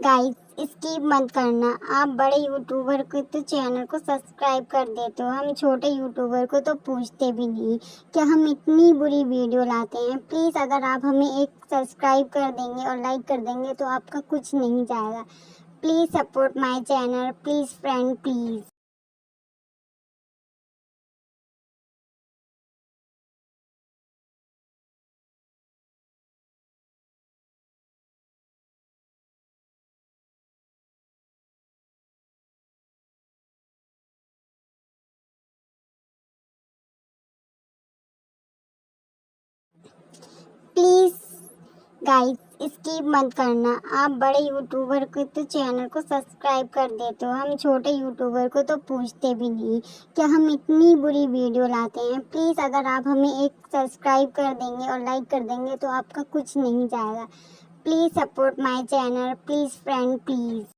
Guys skip मत करना। आप बड़े यूट्यूबर को तो चैनल को सब्सक्राइब कर देते हो, हम छोटे यूट्यूबर को तो पूछते भी नहीं कि हम इतनी बुरी वीडियो लाते हैं। प्लीज़ अगर आप हमें एक सब्सक्राइब कर देंगे और लाइक कर देंगे तो आपका कुछ नहीं जाएगा। Please support my channel, please friend, please. Please guys skip मत करना। आप बड़े यूट्यूबर को तो चैनल को सब्सक्राइब कर देते हो, हम छोटे यूट्यूबर को तो पूछते भी नहीं कि हम इतनी बुरी वीडियो लाते हैं। प्लीज़ अगर आप हमें एक सब्सक्राइब कर देंगे और लाइक कर देंगे तो आपका कुछ नहीं जाएगा। Please support my channel, please friend, please.